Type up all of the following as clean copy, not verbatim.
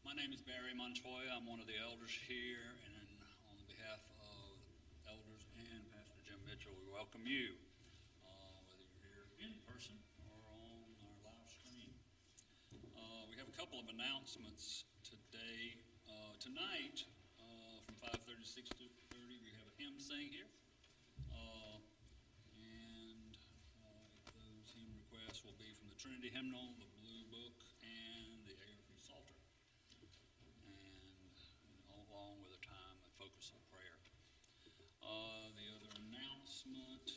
My name is Barry Montoya. I'm one of the elders here, and on behalf of elders and Pastor Jim Mitchell, we welcome you, whether you're here in person or on our live stream. We have a couple of announcements today. Tonight, from 5:30 to 6:30, we have a hymn sing here. Those hymn requests will be from the Trinity Hymnal, the Blue Book, and the ARP Psalter, and along with a time and focus on prayer. The other announcement,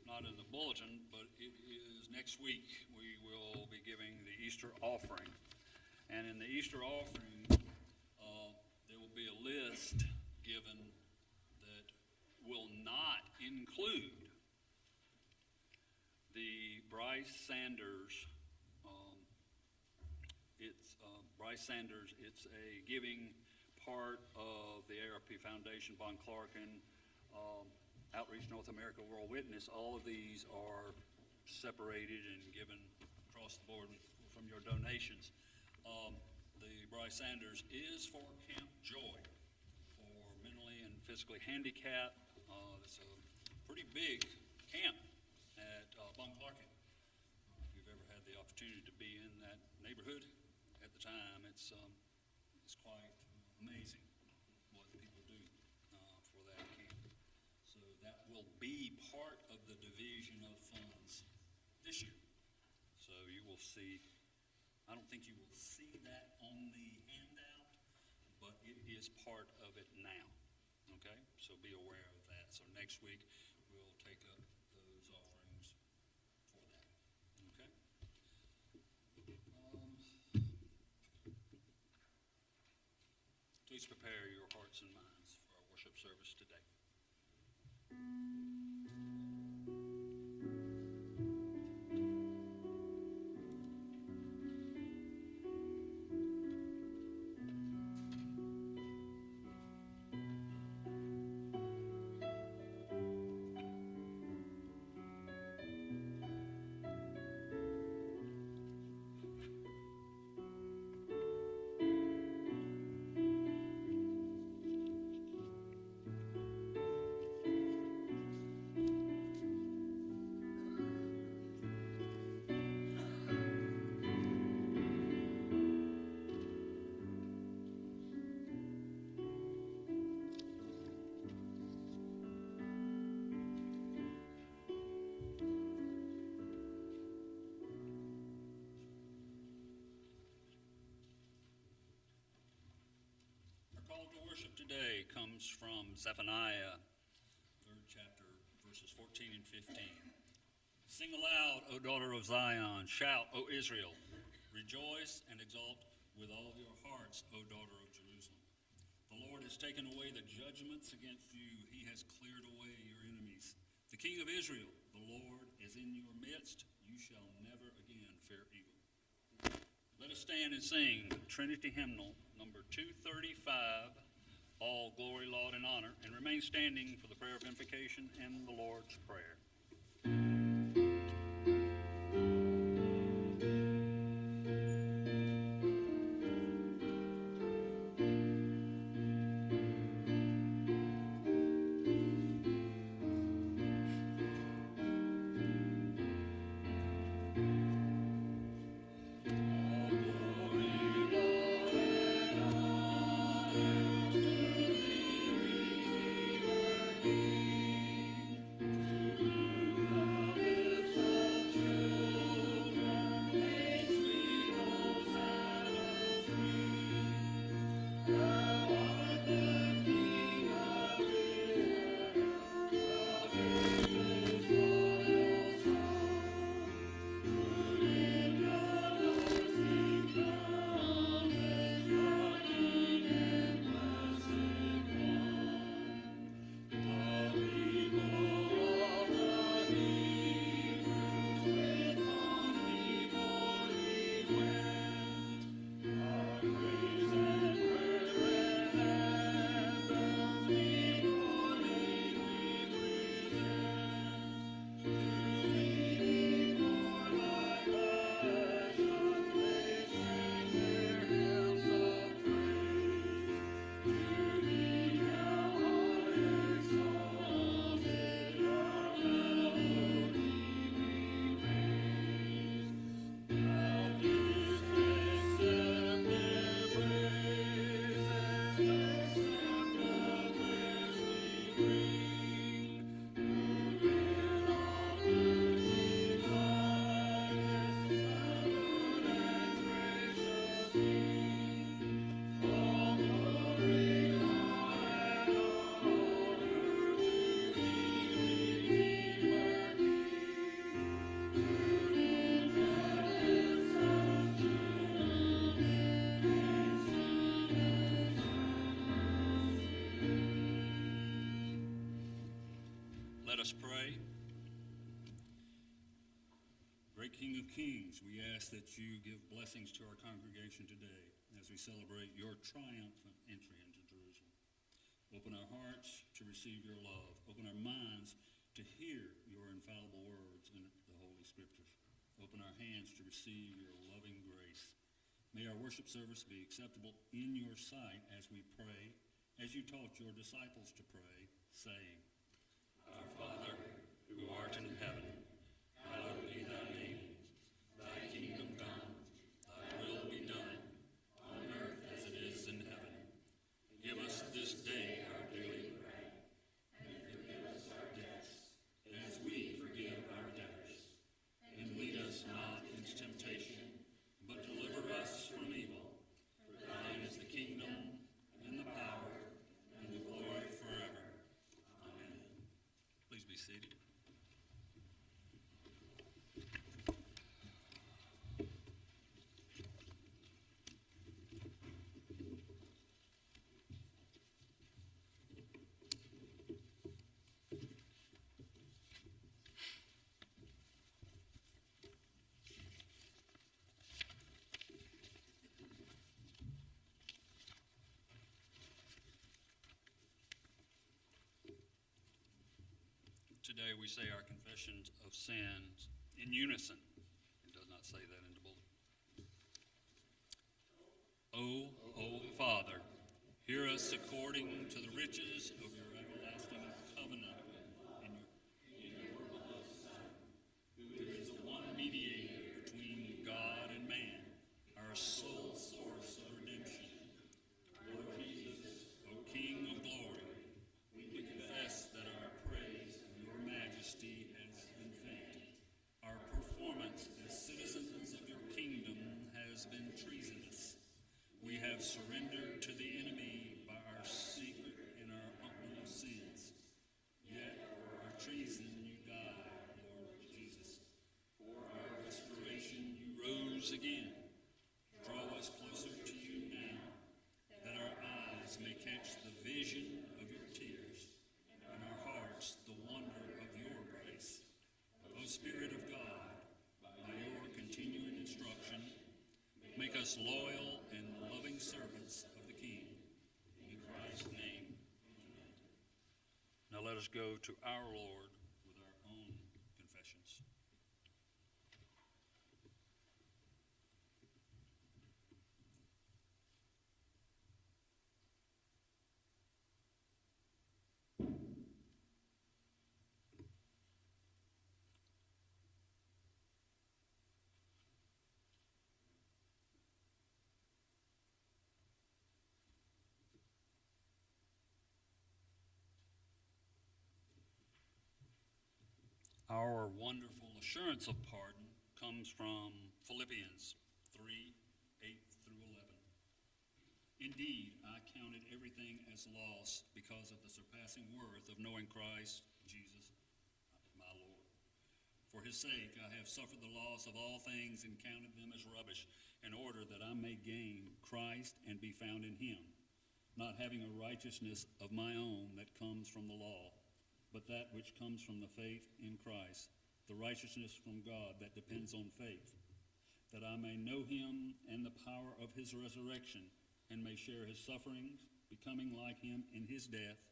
not in the bulletin, but it is next week we will be giving the Easter offering. And in the Easter offering, there will be a list given that will not include the Bryce Sanders. It's a giving part of the ARP Foundation, Von Clarkin, Outreach North America, World Witness. All of these are separated and given across the board from your donations. The Bryce Sanders is for Camp Joy for mentally and physically handicapped. It's a pretty big camp at Von Clarkin. If you've ever had the opportunity to be in that neighborhood at the time, it's quite amazing what people do for that camp. So that will be part of the division of funds this year. So you will see, I don't think you will see that on the handout, but it is part of it now. Okay? So be aware of that. So next week we'll take up those offerings for that. Okay? Please prepare your hearts and minds for our worship service today. Worship today comes from Zephaniah, 3rd chapter, verses 14 and 15. Sing aloud, O daughter of Zion. Shout, O Israel. Rejoice and exult with all your hearts, O daughter of Jerusalem. The Lord has taken away the judgments against you. He has cleared away your enemies. The King of Israel, the Lord, is in your midst. You shall never again fear evil. Let us stand and sing Trinity Hymnal, number 235. All glory, laud, and honor, and remain standing for the prayer of invocation and the Lord's Prayer. Let us pray. Great King of Kings, we ask that you give blessings to our congregation today as we celebrate your triumphant entry into Jerusalem. Open our hearts to receive your love. Open our minds to hear your infallible words in the Holy Scriptures. Open our hands to receive your loving grace. May our worship service be acceptable in your sight as we pray, as you taught your disciples to pray, saying, Our Father, who art in heaven, hallowed be thy name. Thy kingdom come, thy will be done, on earth as it is in heaven. Give us this day our daily bread, and forgive us our debts, as we forgive our debtors. And lead us not into temptation, but deliver us from evil. For thine is the kingdom, and the power, and the glory forever. Amen. Please be seated. Today we say our confessions of sins in unison. It does not say that in the bulletin. O Father, hear us according to the riches of your everlasting covenant in your beloved Son, who is the one mediator between God and man, our sole source of redemption. Lord Jesus, O King of glory, we confess that our praise of your majesty has been faint. Our performance as citizens of your kingdom has been treasonous. We have surrendered to the enemy by our secret and our open sins. Yet for our treason you died, Lord Jesus. For our restoration you rose again. Draw us closer to you now, that our eyes may catch the vision of your tears, and our hearts the wonder of your grace. O Spirit of God, by your continuing instruction, make us loyal and loving servants of the King. In Christ's name, amen. Now let us go to our Lord with our own confessions. Our wonderful assurance of pardon comes from Philippians 3:8 through 11. Indeed, I counted everything as loss because of the surpassing worth of knowing Christ Jesus, my Lord. For his sake, I have suffered the loss of all things and counted them as rubbish, in order that I may gain Christ and be found in him, not having a righteousness of my own that comes from the law, but that which comes from the faith in Christ, the righteousness from God that depends on faith, that I may know him and the power of his resurrection, and may share his sufferings, becoming like him in his death,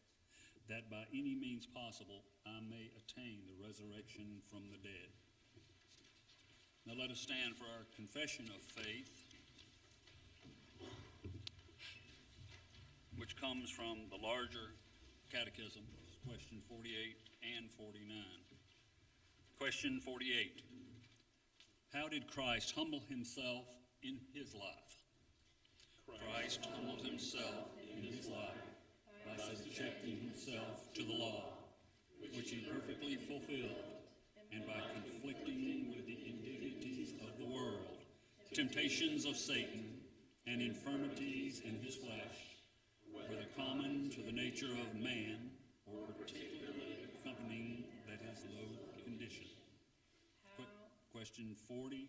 that by any means possible I may attain the resurrection from the dead. Now let us stand for our confession of faith, which comes from the larger catechism, question 48 and 49. Question 48. How did Christ humble himself in his life? Christ humbled himself in his life by subjecting himself to the law, which he perfectly fulfilled, and by conflicting with the indignities of the world, temptations of Satan, and infirmities in his flesh, whether common to the nature of man, or particularly accompanying that his low condition. Question 49.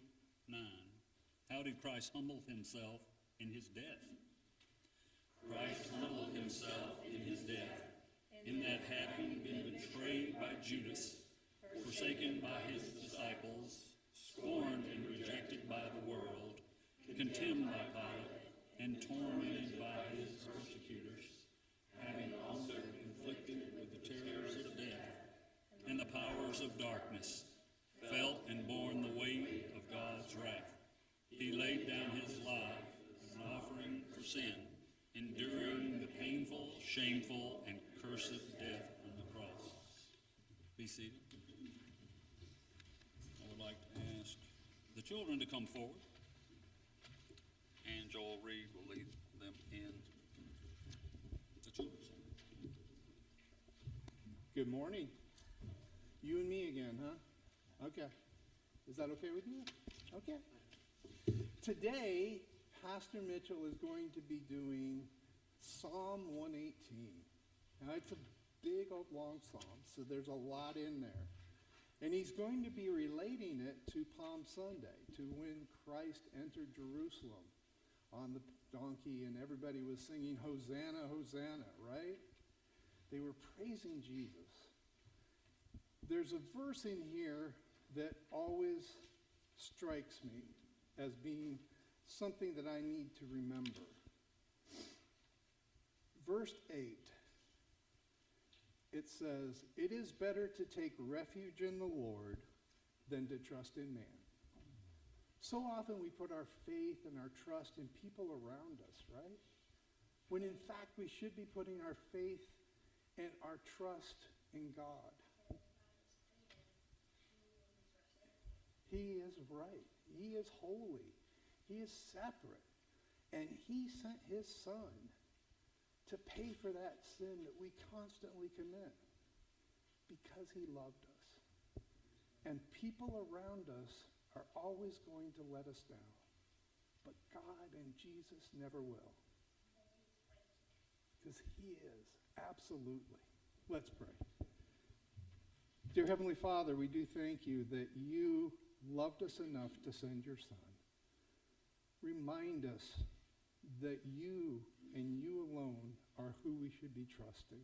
How did Christ humble himself in his death? Christ humbled himself in his death, in that having been betrayed by Judas, forsaken by his disciples, scorned and rejected by the world, contemned by Pilate, and tormented by his persecutors, having also conflicted with the terrors of death and the powers of darkness, felt and borne the weight of God's wrath. He laid down his life as an offering for sin, enduring the painful, shameful, and cursed death on the cross. Be seated. I would like to ask the children to come forward, and Joel Reed will lead them in the children's song. Good morning. You and me again, huh? Okay. Is that okay with you? Okay. Today, Pastor Mitchell is going to be doing Psalm 118. Now, it's a big old long psalm, so there's a lot in there. And he's going to be relating it to Palm Sunday, to when Christ entered Jerusalem on the donkey and everybody was singing, Hosanna, Hosanna, right? They were praising Jesus. There's a verse in here that always strikes me as being something that I need to remember. Verse 8, it says, "It is better to take refuge in the Lord than to trust in man." So often we put our faith and our trust in people around us, right? When in fact we should be putting our faith and our trust in God. He is right. He is holy. He is separate. And he sent his son to pay for that sin that we constantly commit because he loved us. And people around us are always going to let us down. But God and Jesus never will. Because he is. Absolutely. Let's pray. Dear Heavenly Father, we do thank you that you loved us enough to send your son. Remind us that you and you alone are who we should be trusting.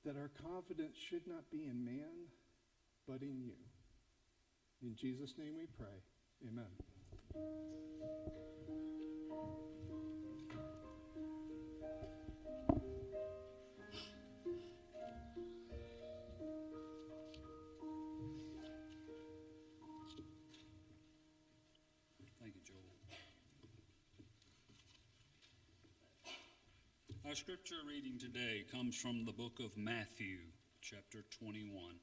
That our confidence should not be in man, but in you. In Jesus' name we pray. Amen. Thank you, Joel. Our scripture reading today comes from the book of Matthew, chapter 21.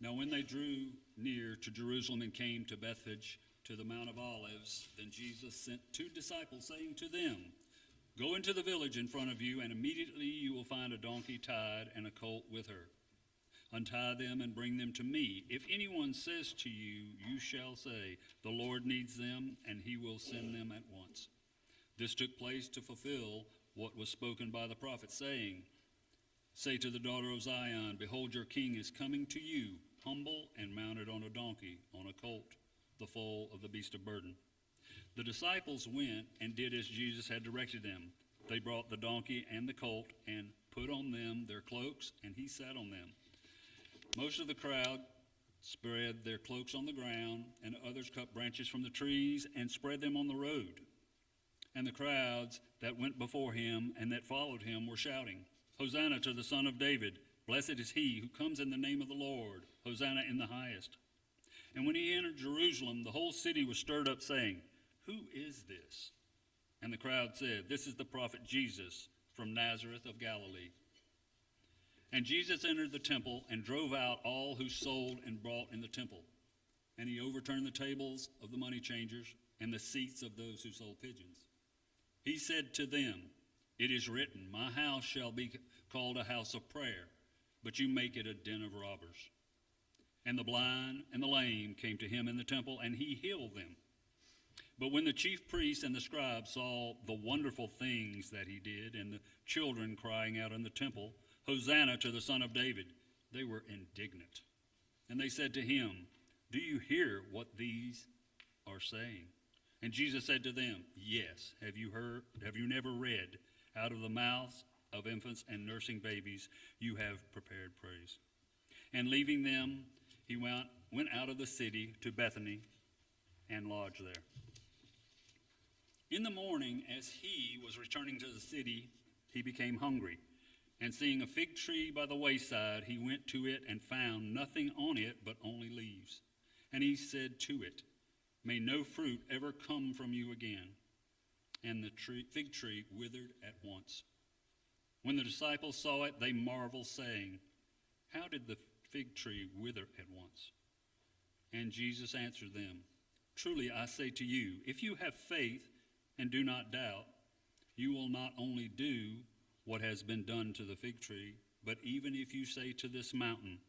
Now when they drew near to Jerusalem and came to Bethphage, to the Mount of Olives, then Jesus sent two disciples, saying to them, "Go into the village in front of you, and immediately you will find a donkey tied and a colt with her. Untie them and bring them to me. If anyone says to you, you shall say, 'The Lord needs them,' and he will send them at once." This took place to fulfill what was spoken by the prophet, saying, "Say to the daughter of Zion, Behold, your king is coming to you, humble and mounted on a donkey, on a colt, the foal of the beast of burden." The disciples went and did as Jesus had directed them. They brought the donkey and the colt and put on them their cloaks, and he sat on them. Most of the crowd spread their cloaks on the ground, and others cut branches from the trees and spread them on the road. And the crowds that went before him and that followed him were shouting, "Hosanna to the Son of David! Blessed is he who comes in the name of the Lord! Hosanna in the highest!" And when he entered Jerusalem, the whole city was stirred up, saying, "Who is this?" And the crowd said, "This is the prophet Jesus from Nazareth of Galilee." And Jesus entered the temple and drove out all who sold and bought in the temple. And he overturned the tables of the money changers and the seats of those who sold pigeons. He said to them, "It is written, my house shall be called a house of prayer, but you make it a den of robbers." And the blind and the lame came to him in the temple, and he healed them. But when the chief priests and the scribes saw the wonderful things that he did, and the children crying out in the temple, "Hosanna to the Son of David," they were indignant. And they said to him, "Do you hear what these are saying?" And Jesus said to them, "Yes, have you never read, out of the mouths of infants and nursing babies, you have prepared praise. And leaving them, he went out of the city to Bethany and lodged there. In the morning, as he was returning to the city, he became hungry. And seeing a fig tree by the wayside, he went to it and found nothing on it but only leaves. And he said to it, "May no fruit ever come from you again." And the fig tree withered at once. When the disciples saw it, they marveled, saying, "How did the fig tree wither at once?" And Jesus answered them, "Truly I say to you, if you have faith and do not doubt, you will not only do what has been done to the fig tree, but even if you say to this mountain,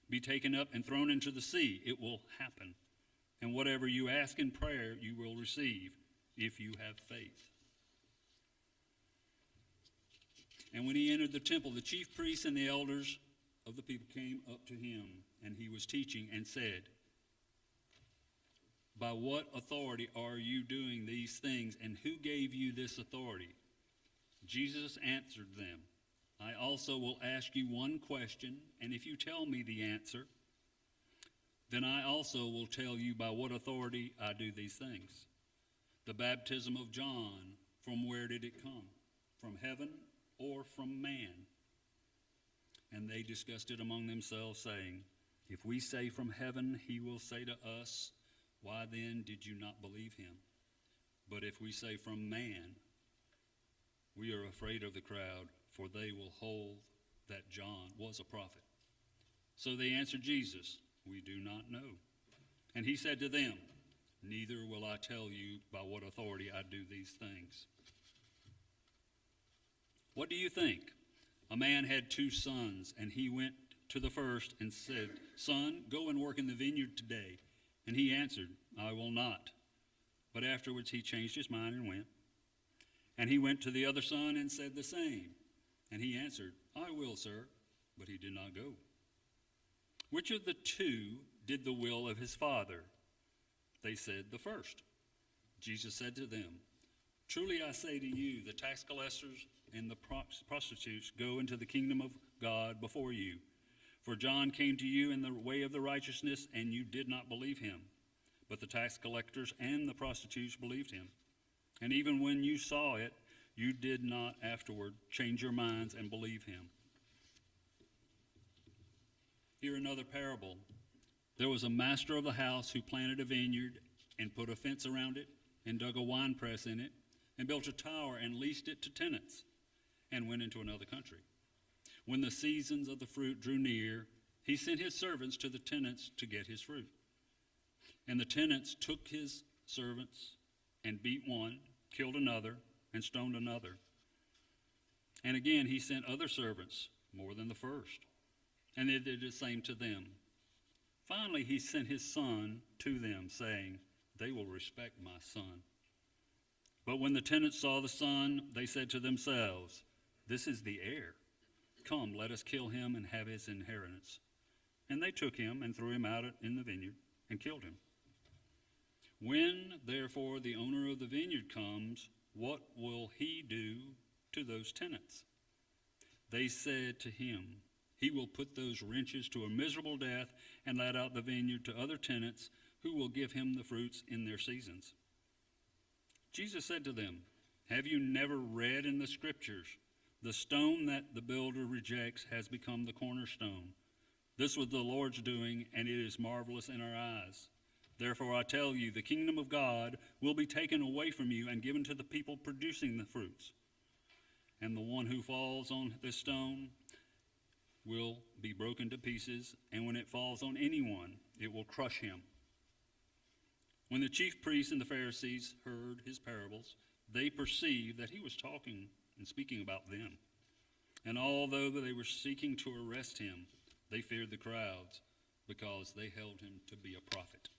'Be taken up and thrown into the sea,' it will happen. And whatever you ask in prayer, you will receive, if you have faith." And when he entered the temple, the chief priests and the elders of the people came up to him, and he was teaching and said, "By what authority are you doing these things, and who gave you this authority?" Jesus answered them, "I also will ask you one question, and if you tell me the answer, then I also will tell you by what authority I do these things. The baptism of John, from where did it come? From heaven or from man?" And they discussed it among themselves, saying, "If we say from heaven, he will say to us, 'Why then did you not believe him?' But if we say from man, we are afraid of the crowd, for they will hold that John was a prophet." So they answered Jesus, "We do not know." And he said to them, "Neither will I tell you by what authority I do these things. What do you think? A man had 2 sons, and he went to the first and said, 'Son, go and work in the vineyard today.' And he answered, 'I will not.' But afterwards he changed his mind and went. And he went to the other son and said the same. And he answered, 'I will, sir.' But he did not go. Which of the 2 did the will of his father?" They said, "The first." Jesus said to them, "Truly I say to you, the tax collectors and the prostitutes go into the kingdom of God before you. For John came to you in the way of the righteousness, and you did not believe him. But the tax collectors and the prostitutes believed him. And even when you saw it, you did not afterward change your minds and believe him." Here another parable. There was a master of the house who planted a vineyard and put a fence around it and dug a winepress in it and built a tower and leased it to tenants and went into another country. When the seasons of the fruit drew near, he sent his servants to the tenants to get his fruit. And the tenants took his servants and beat one, killed another, and stoned another. And again he sent other servants, more than the first, and they did the same to them. Finally he sent his son to them, saying, "They will respect my son." But when the tenants saw the son, they said to themselves, "This is the heir. Come, let us kill him and have his inheritance." And they took him and threw him out in the vineyard and killed him. When, therefore, the owner of the vineyard comes, what will he do to those tenants? They said to him, "He will put those wretches to a miserable death and let out the vineyard to other tenants who will give him the fruits in their seasons." Jesus said to them, "Have you never read in the scriptures, 'The stone that the builder rejects has become the cornerstone'? This was the Lord's doing, and it is marvelous in our eyes. Therefore I tell you, the kingdom of God will be taken away from you and given to the people producing the fruits. And the one who falls on this stone will be broken to pieces, and when it falls on anyone, it will crush him." When the chief priests and the Pharisees heard his parables, they perceived that he was talking and speaking about them. And although they were seeking to arrest him, they feared the crowds, because they held him to be a prophet.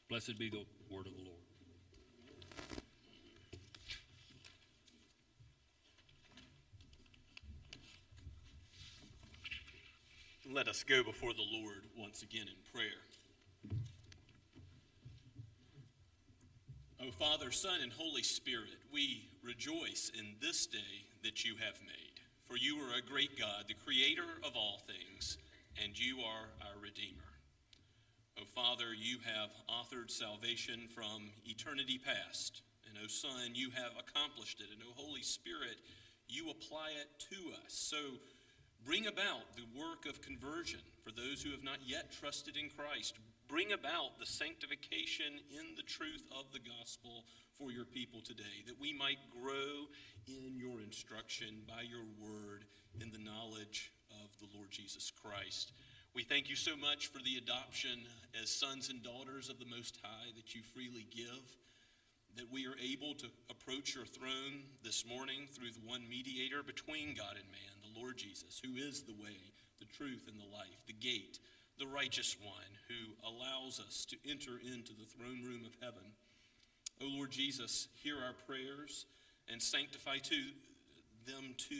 Blessed be the word of the Lord. Let us go before the Lord once again in prayer. O Father, Son, and Holy Spirit, we rejoice in this day that you have made. For you are a great God, the creator of all things, and you are our Redeemer. O Father, you have authored salvation from eternity past. And O Son, you have accomplished it. And O Holy Spirit, you apply it to us. So bring about the work of conversion for those who have not yet trusted in Christ. Bring about the sanctification in the truth of the gospel for your people today, that we might grow in your instruction by your word in the knowledge of the Lord Jesus Christ. We thank you so much for the adoption as sons and daughters of the Most High that you freely give, that we are able to approach your throne this morning through the one mediator between God and man, the Lord Jesus, who is the way, the truth, and the life, the gate, the righteous one who allows us to enter into the throne room of heaven. O Lord Jesus, hear our prayers and sanctify them to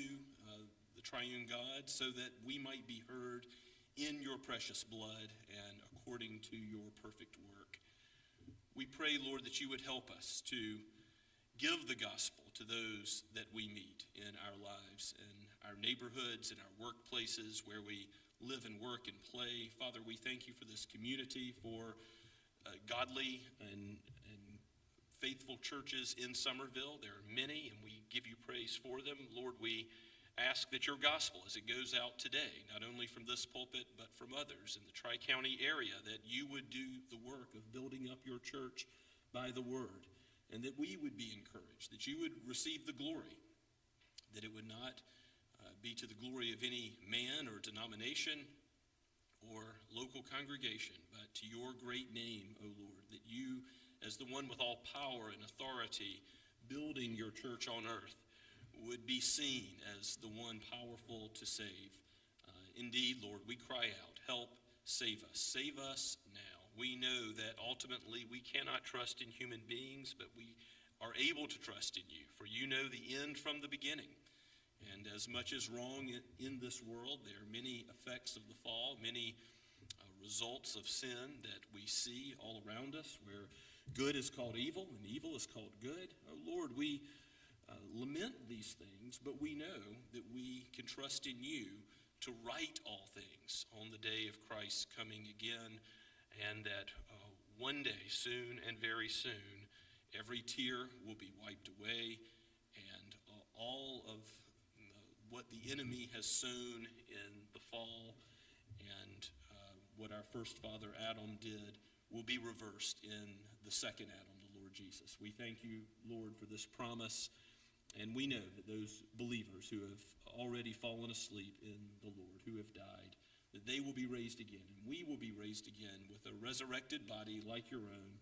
the triune God, so that we might be heard in your precious blood and according to your perfect work. We pray, Lord, that you would help us to give the gospel to those that we meet in our lives, in our neighborhoods, in our workplaces, where we live and work and play. Father, we thank you for this community, for godly and faithful churches in Somerville. There are many, and we give you praise for them. Lord, we ask that your gospel, as it goes out today, not only from this pulpit, but from others in the Tri-County area, that you would do the work of building up your church by the word, and that we would be encouraged, that you would receive the glory, that it would not be to the glory of any man or denomination or local congregation, but to your great name, O Lord, that you, as the one with all power and authority, building your church on earth, would be seen as the one powerful to save. Indeed, Lord, we cry out, help, save us now. We know that ultimately we cannot trust in human beings, but we are able to trust in you, for you know the end from the beginning. And as much as wrong in this world, there are many effects of the fall, many results of sin that we see all around us, where good is called evil and evil is called good. Oh Lord, we lament these things, but we know that we can trust in you to right all things on the day of Christ's coming again, and that one day, soon and very soon, every tear will be wiped away, and all of what the enemy has sown in the fall and what our first father Adam did will be reversed in the second Adam, the Lord Jesus. We thank you, Lord, for this promise, and we know that those believers who have already fallen asleep in the Lord, who have died, that they will be raised again, and we will be raised again with a resurrected body like your own,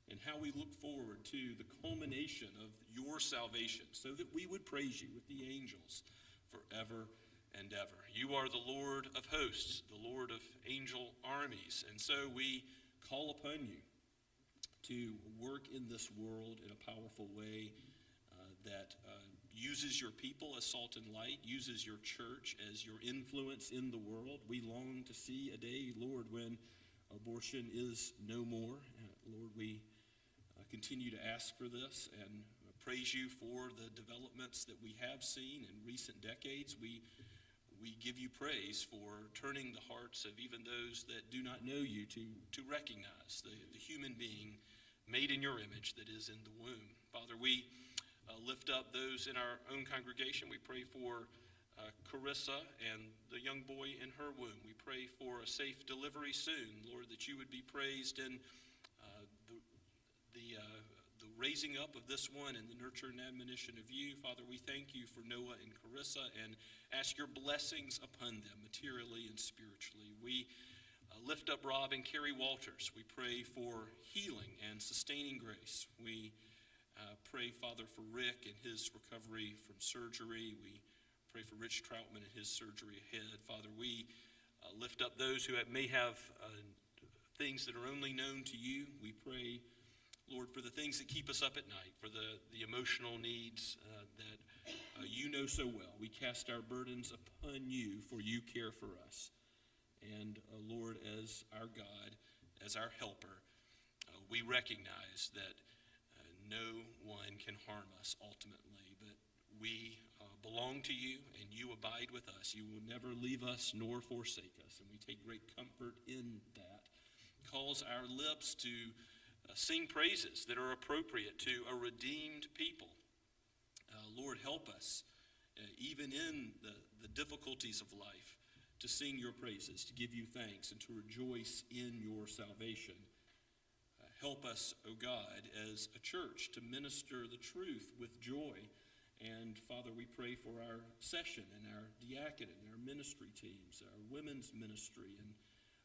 and how we look forward to the culmination of your salvation, so that we would praise you with the angels forever and ever. You are the Lord of hosts, the Lord of angel armies, and so we call upon you to work in this world in a powerful way that uses your people as salt and light, uses your church as your influence in the world. We long to see a day, Lord, when abortion is no more. Lord, we continue to ask for this and praise you for the developments that we have seen in recent decades. We give you praise for turning the hearts of even those that do not know you to recognize the human being made in your image that is in the womb. Father, we lift up those in our own congregation. We pray for Carissa and the young boy in her womb. We pray for a safe delivery soon, Lord, that you would be praised in the raising up of this one and the nurture and admonition of you. Father, we thank you for Noah and Carissa and ask your blessings upon them materially and spiritually. We lift up Rob and Carrie Walters. We pray for healing and sustaining grace. We pray, Father, for Rick and his recovery from surgery. We pray for Rich Troutman and his surgery ahead. Father, we lift up those who may have things that are only known to you. We pray, Lord, for the things that keep us up at night, for the emotional needs that you know so well. We cast our burdens upon you, for you care for us. And Lord, as our God, as our helper, we recognize that no one can harm us ultimately, but we belong to you, and you abide with us. You will never leave us nor forsake us, and we take great comfort in that. Cause our lips to sing praises that are appropriate to a redeemed people. Lord, help us, even in the difficulties of life, to sing your praises, to give you thanks, and to rejoice in your salvation. Help us, O God, as a church to minister the truth with joy. And Father, we pray for our session and our diaconate and our ministry teams, our women's ministry. And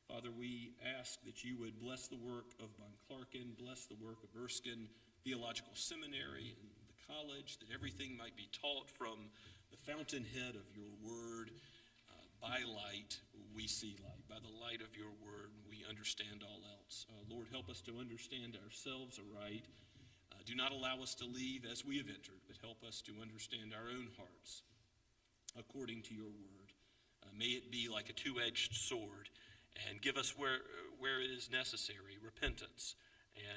Father, we ask that you would bless the work of Von Clarkin, bless the work of Erskine Theological Seminary and the college, that everything might be taught from the fountainhead of your word. By light, we see light. By the light of your word, we understand all else. Lord, help us to understand ourselves aright. Do not allow us to leave as we have entered, but help us to understand our own hearts according to your word. May it be like a two-edged sword, and give us where it is necessary, repentance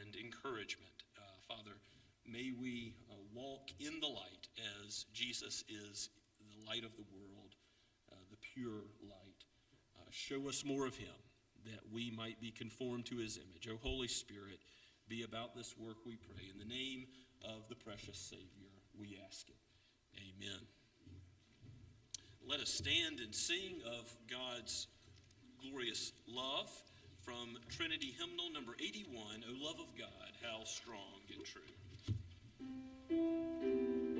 and encouragement. Father, may we walk in the light as Jesus is the light of the world, the pure light. Show us more of him, that we might be conformed to his image. O Holy Spirit, be about this work, we pray. In the name of the precious Savior, we ask it. Amen. Let us stand and sing of God's glorious love from Trinity Hymnal number 81, O love of God, how strong and true. Thank you.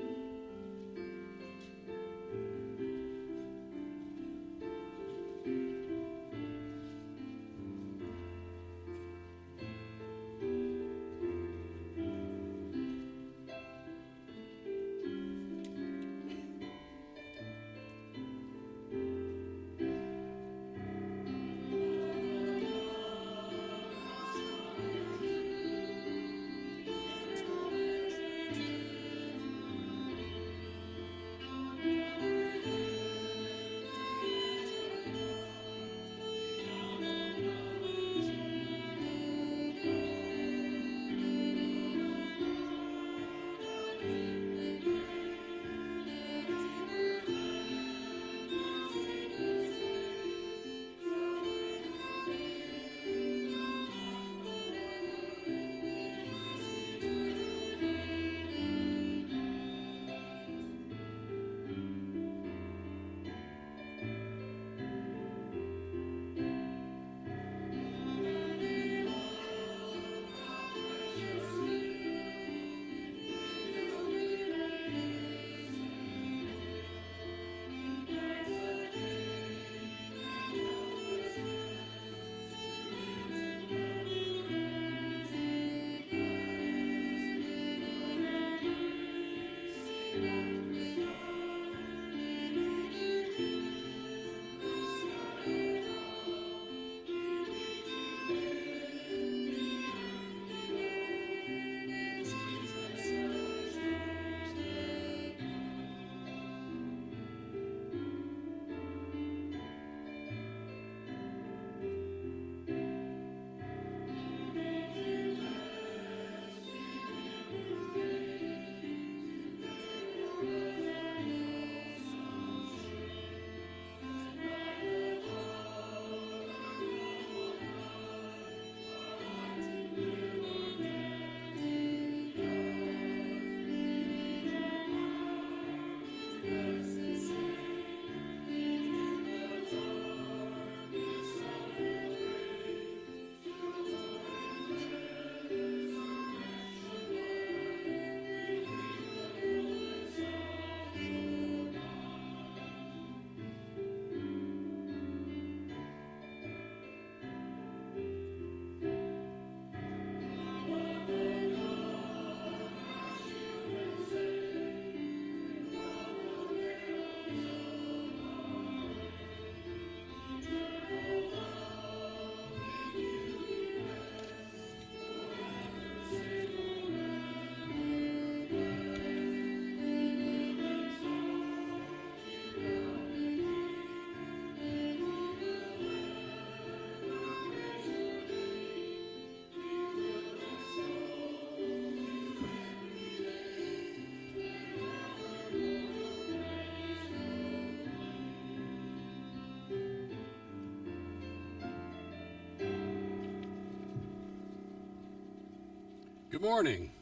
Good morning.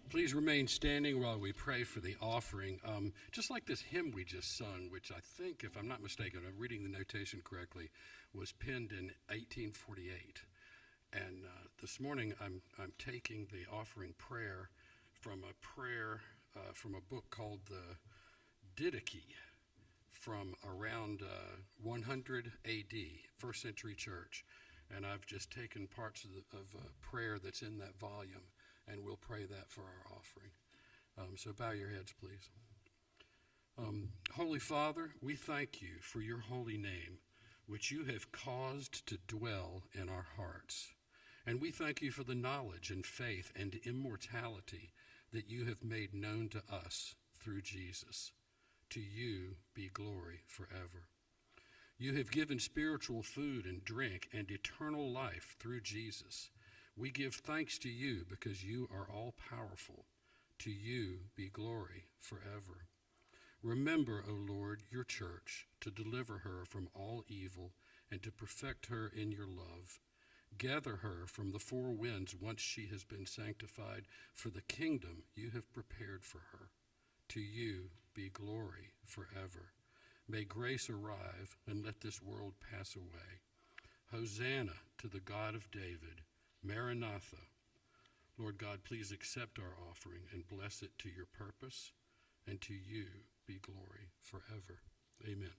Please remain standing while we pray for the offering. Just like this hymn we just sung, which I think, if I'm not mistaken, I'm reading the notation correctly, was penned in 1848. And this morning I'm taking the offering prayer from a book called the Didache from around 100 A.D., first century church. And I've just taken parts of prayer that's in that volume, and we'll pray that for our offering. So bow your heads, please. Holy Father, we thank you for your holy name, which you have caused to dwell in our hearts. And we thank you for the knowledge and faith and immortality that you have made known to us through Jesus. To you be glory forever. You have given spiritual food and drink and eternal life through Jesus. We give thanks to you because you are all powerful. To you be glory forever. Remember, O Lord, your church, to deliver her from all evil and to perfect her in your love. Gather her from the four winds once she has been sanctified for the kingdom you have prepared for her. To you be glory forever. May grace arrive and let this world pass away. Hosanna to the God of David. Maranatha. Lord God, please accept our offering and bless it to your purpose, and to you be glory forever. Amen.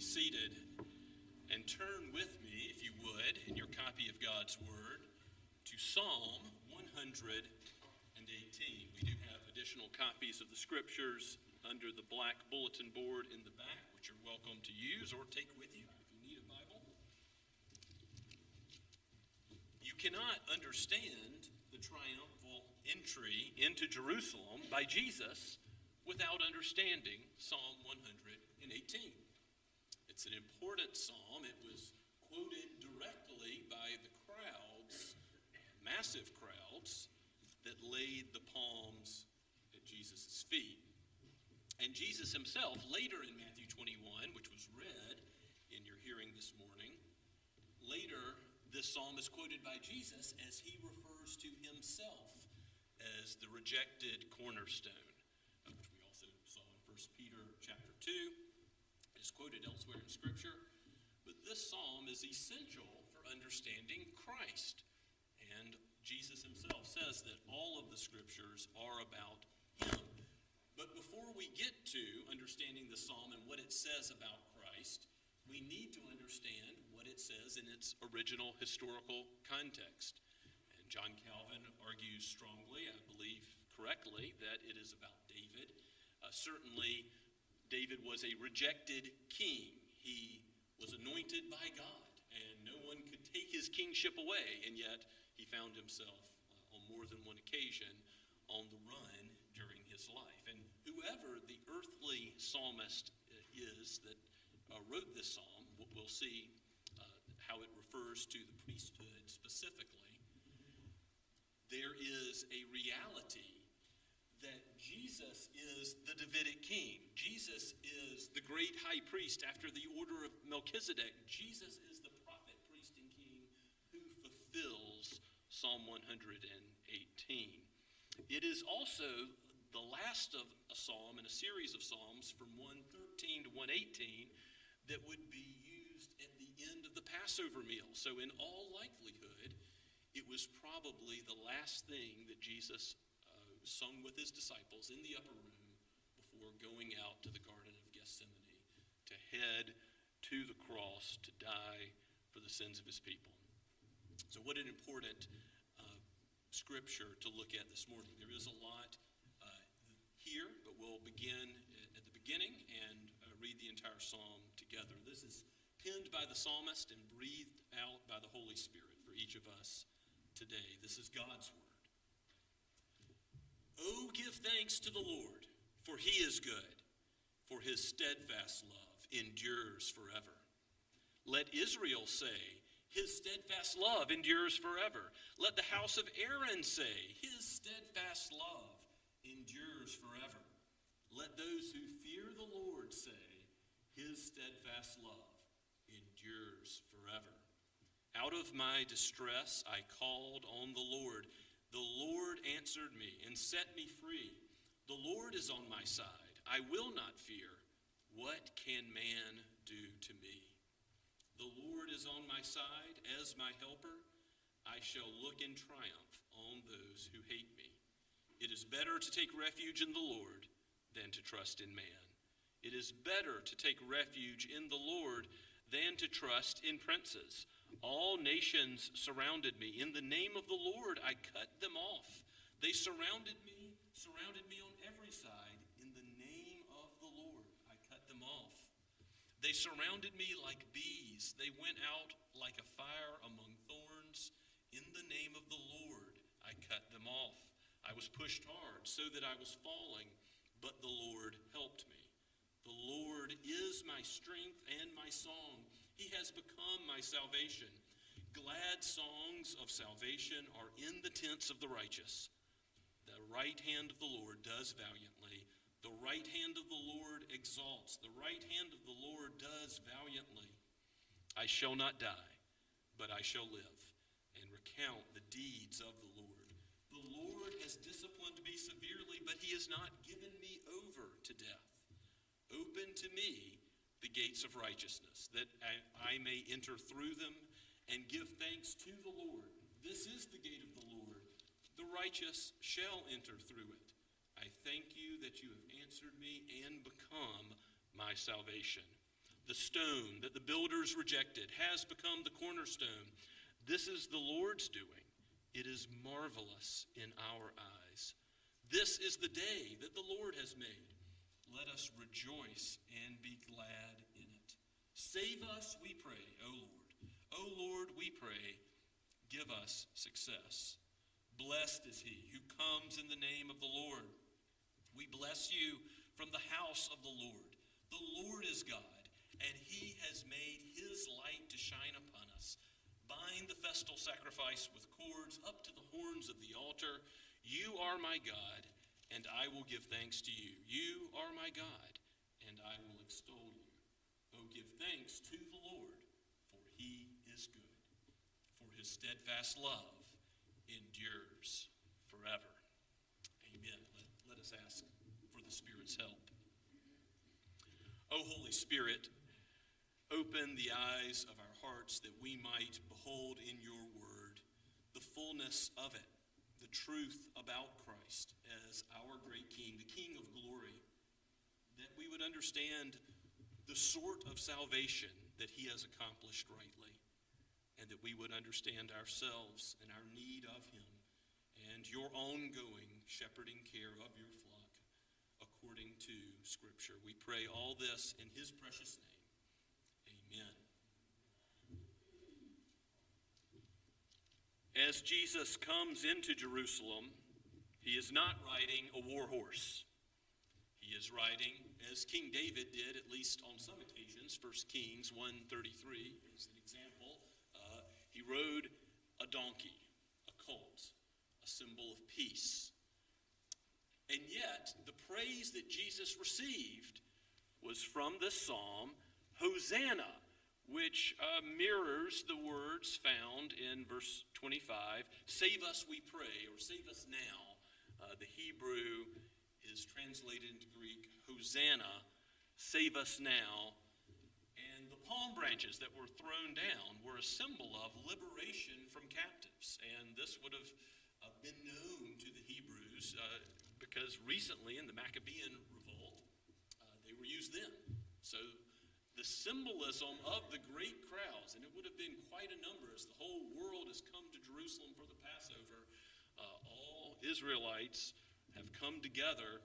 Seated, and turn with me, if you would, in your copy of God's Word, to Psalm 118. We do have additional copies of the Scriptures under the black bulletin board in the back, which you're welcome to use or take with you if you need a Bible. You cannot understand the triumphal entry into Jerusalem by Jesus without understanding Psalm 118. It's an important psalm. It was quoted directly by the crowds, massive crowds, that laid the palms at Jesus' feet. And Jesus himself, later in Matthew 21, which was read in your hearing this morning, later this psalm is quoted by Jesus as he refers to himself as the rejected cornerstone, which we also saw in 1 Peter chapter 2. Is quoted elsewhere in Scripture, but this psalm is essential for understanding Christ. And Jesus himself says that all of the Scriptures are about him. But before we get to understanding the psalm and what it says about Christ, we need to understand what it says in its original historical context. And John Calvin argues strongly, I believe correctly that it is about David. Certainly, David was a rejected king. He was anointed by God, and no one could take his kingship away, and yet he found himself on more than one occasion on the run during his life. And whoever the earthly psalmist is that wrote this psalm, we'll see how it refers to the priesthood specifically. There is a reality that Jesus is the Davidic king. Jesus is the great high priest after the order of Melchizedek. Jesus is the prophet, priest, and king who fulfills Psalm 118. It is also the last of a psalm in a series of psalms from 113 to 118 that would be used at the end of the Passover meal. So in all likelihood, it was probably the last thing that Jesus sung with his disciples in the upper room before going out to the Garden of Gethsemane to head to the cross to die for the sins of his people. So what an important scripture to look at this morning. There is a lot here, but we'll begin at the beginning and read the entire psalm together. This is penned by the psalmist and breathed out by the Holy Spirit for each of us today. This is God's word. Oh, give thanks to the Lord, for he is good, for his steadfast love endures forever. Let Israel say, his steadfast love endures forever. Let the house of Aaron say, his steadfast love endures forever. Let those who fear the Lord say, his steadfast love endures forever. Out of my distress I called on the Lord. The Lord answered me and set me free. The Lord is on my side. I will not fear. What can man do to me? The Lord is on my side as my helper. I shall look in triumph on those who hate me. It is better to take refuge in the Lord than to trust in man. It is better to take refuge in the Lord than to trust in princes. All nations surrounded me. In the name of the Lord, I cut them off. They surrounded me on every side. In the name of the Lord, I cut them off. They surrounded me like bees. They went out like a fire among thorns. In the name of the Lord, I cut them off. I was pushed hard so that I was falling, but the Lord helped me. The Lord is my strength and my song. He has become my salvation. Glad songs of salvation are in the tents of the righteous. The right hand of the Lord does valiantly. The right hand of the Lord exalts. The right hand of the Lord does valiantly. I shall not die, but I shall live and recount the deeds of the Lord. The Lord has disciplined me severely, but he has not given me over to death. Open to me the gates of righteousness, that I may enter through them and give thanks to the Lord. This is the gate of the Lord. The righteous shall enter through it. I thank you that you have answered me and become my salvation. The stone that the builders rejected has become the cornerstone. This is the Lord's doing. It is marvelous in our eyes. This is the day that the Lord has made. Let us rejoice and be glad in it. Save us, we pray, O Lord. O Lord, we pray, give us success. Blessed is he who comes in the name of the Lord. We bless you from the house of the Lord. The Lord is God, and he has made his light to shine upon us. Bind the festal sacrifice with cords up to the horns of the altar. You are my God, and I will give thanks to you. You are my God, and I will extol you. Oh, give thanks to the Lord, for he is good. For his steadfast love endures forever. Amen. Let us ask for the Spirit's help. O Holy Spirit, open the eyes of our hearts that we might behold in your word the fullness of it, the truth about Christ as our great King, the King of glory, that we would understand the sort of salvation that he has accomplished rightly, and that we would understand ourselves and our need of him, and your ongoing shepherding care of your flock according to Scripture. We pray all this in his precious name. Amen. As Jesus comes into Jerusalem, he is not riding a war horse. He is riding, as King David did, at least on some occasions, 1 Kings 1:33 is an example. He rode a donkey, a colt, a symbol of peace. And yet, the praise that Jesus received was from this psalm, Hosanna, which mirrors the words found in verse 25, save us, we pray, or save us now. The Hebrew is translated into Greek, Hosanna, save us now. And the palm branches that were thrown down were a symbol of liberation from captives. And this would have been known to the Hebrews because recently in the Maccabean revolt, they were used then. So the symbolism of the great crowds, and it would have been quite a number as the whole world has come to Jerusalem for the Passover, all Israelites have come together,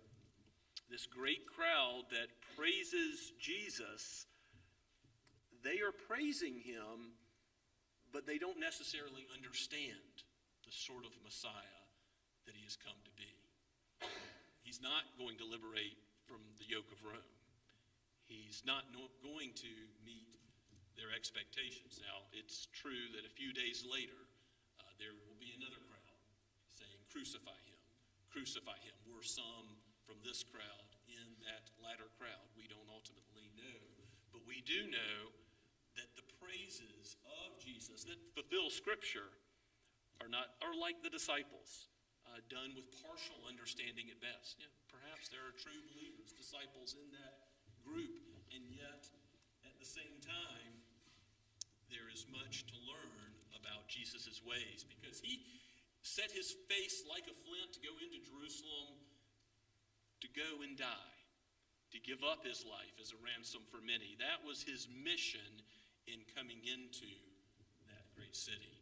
this great crowd that praises Jesus. They are praising him, but they don't necessarily understand the sort of Messiah that he has come to be. He's not going to liberate from the yoke of Rome. He's not going to meet their expectations. Now, it's true that a few days later, there will be another crowd saying, crucify him, crucify him. Were some from this crowd in that latter crowd? We don't ultimately know. But we do know that the praises of Jesus that fulfill Scripture are like the disciples, done with partial understanding at best. Perhaps there are true believers, disciples in that group, and yet at the same time there is much to learn about Jesus' ways, because he set his face like a flint to go into Jerusalem to go and die, to give up his life as a ransom for many. That was his mission in coming into that great city.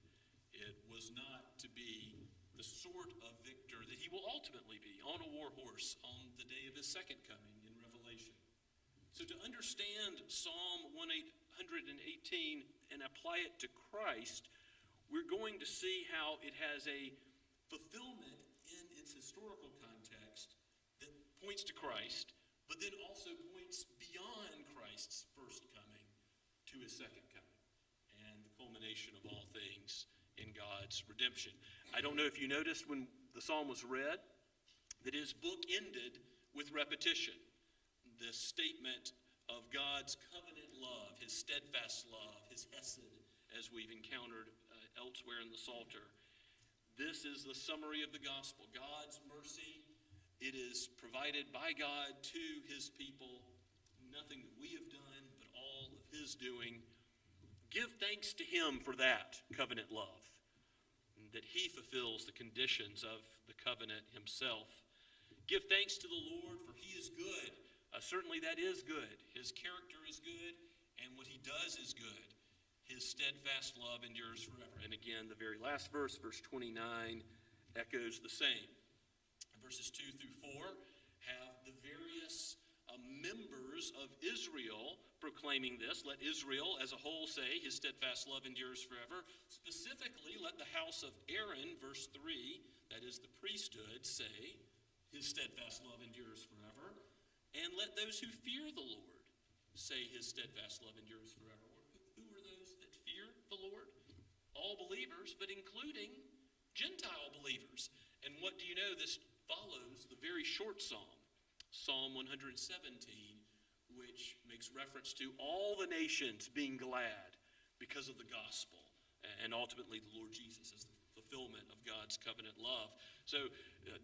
It was not to be the sort of victor that he will ultimately be on a war horse on the day of his second coming in Revelation. So to understand Psalm 118 and apply it to Christ, we're going to see how it has a fulfillment in its historical context that points to Christ, but then also points beyond Christ's first coming to his second coming, and the culmination of all things in God's redemption. I don't know if you noticed when the psalm was read that his book ended with repetition. This statement of God's covenant love, his steadfast love, his hesed, as we've encountered elsewhere in the Psalter. This is the summary of the gospel. God's mercy, it is provided by God to his people. Nothing that we have done, but all of his doing. Give thanks to him for that covenant love, that he fulfills the conditions of the covenant himself. Give thanks to the Lord, for he is good. Certainly that is good. His character is good, and what he does is good. His steadfast love endures forever. And again, the very last verse, verse 29, echoes the same. Verses 2 through 4 have the various members of Israel proclaiming this. Let Israel as a whole say, his steadfast love endures forever. Specifically, let the house of Aaron, verse 3, that is the priesthood, say, his steadfast love endures forever. And let those who fear the Lord say, his steadfast love endures forever. Who are those that fear the Lord? All believers, but including Gentile believers. And what do you know? This follows the very short psalm, Psalm 117, which makes reference to all the nations being glad because of the gospel, and ultimately the Lord Jesus as the fulfillment of God's covenant love. So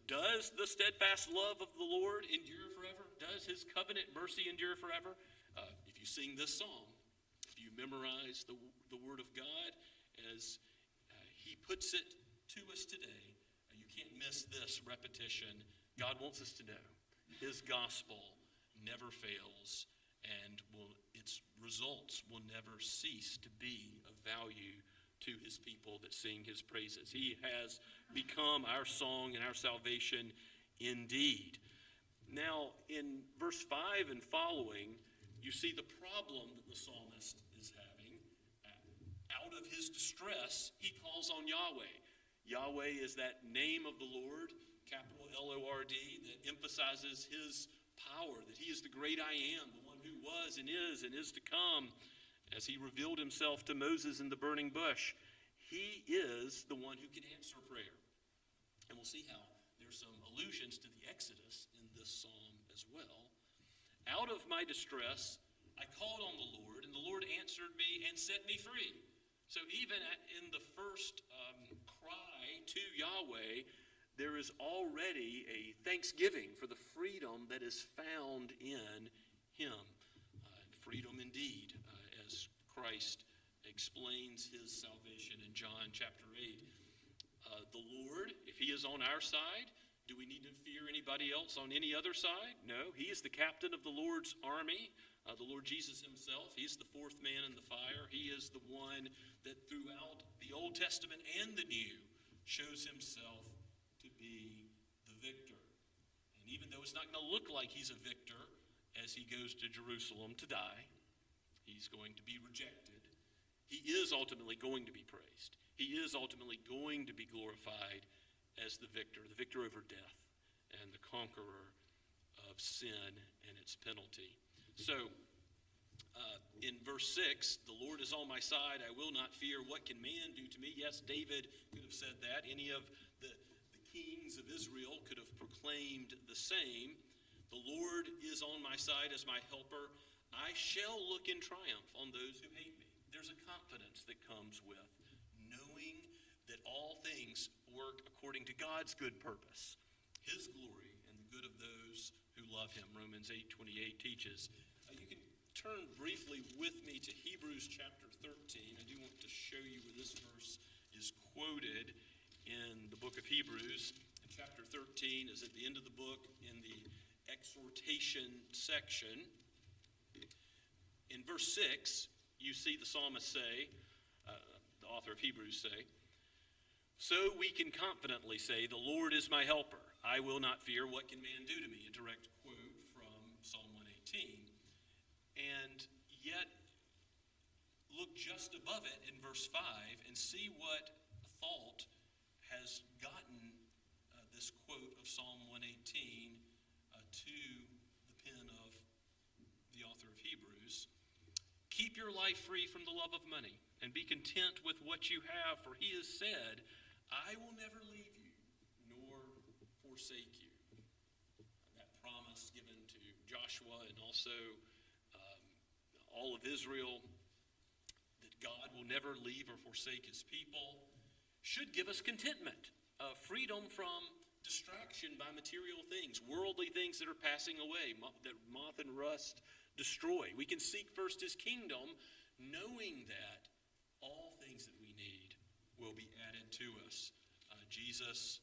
does the steadfast love of the Lord endure forever? Does his covenant mercy endure forever? If you sing this song, if you memorize the word of God as he puts it to us today, you can't miss this repetition. God wants us to know his gospel never fails, and its results will never cease to be of value to his people that sing his praises. He has become our song and our salvation indeed. Now, in verse 5 and following, you see the problem that the psalmist is having. Out of his distress, he calls on Yahweh. Yahweh is that name of the Lord, capital L-O-R-D, that emphasizes his power, that he is the great I am, the one who was and is to come. As he revealed himself to Moses in the burning bush, he is the one who can answer prayer. And we'll see how there's some allusions to the Exodus in this psalm as well. Out of my distress, I called on the Lord, and the Lord answered me and set me free. So even in the first cry to Yahweh, there is already a thanksgiving for the freedom that is found in him. Freedom indeed, as Christ explains his salvation in John chapter 8. The Lord, if he is on our side, do we need to fear anybody else on any other side? No, he is the captain of the Lord's army, the Lord Jesus himself. He's the fourth man in the fire. He is the one that throughout the Old Testament and the New shows himself to be the victor. And even though it's not going to look like he's a victor as he goes to Jerusalem to die, he's going to be rejected. He is ultimately going to be praised. He is ultimately going to be glorified as the victor over death and the conqueror of sin and its penalty. So, in verse 6, the Lord is on my side, I will not fear. What can man do to me? Yes, David could have said that. Any of the kings of Israel could have proclaimed the same. The Lord is on my side as my helper. I shall look in triumph on those who hate me. There's a confidence that comes with knowing that all things work according to God's good purpose, his glory, and the good of those who love him. Romans 8:28 teaches. You can turn briefly with me to Hebrews chapter 13. I do want to show you where this verse is quoted in the book of Hebrews. And chapter 13 is at the end of the book in the exhortation section. In verse 6, you see the psalmist say, the author of Hebrews say, so we can confidently say, the Lord is my helper. I will not fear. What can man do to me? A direct quote from Psalm 118. And yet, look just above it in verse 5 and see what thought has gotten this quote of Psalm 118 to the pen of the author of Hebrews. Keep your life free from the love of money and be content with what you have, for he has said, I will never leave you nor forsake you. That promise given to Joshua and also all of Israel, that God will never leave or forsake his people, should give us contentment, freedom from distraction by material things, worldly things that are passing away, that moth and rust destroy. We can seek first his kingdom, knowing that all things that we need will be added to us. Jesus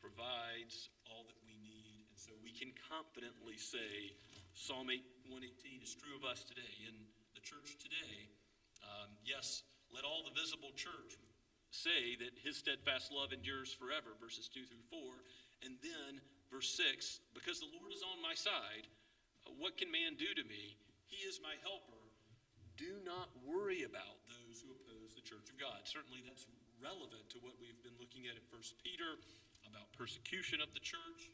provides all that we need, and so we can confidently say Psalm 118 is true of us today, in the church today. Yes, let all the visible church say that his steadfast love endures forever, verses 2 through 4. And then, verse 6, because the Lord is on my side, what can man do to me? He is my helper. Do not worry about those who oppose the church of God. Certainly that's relevant to what we've been looking at in 1 Peter about persecution of the church.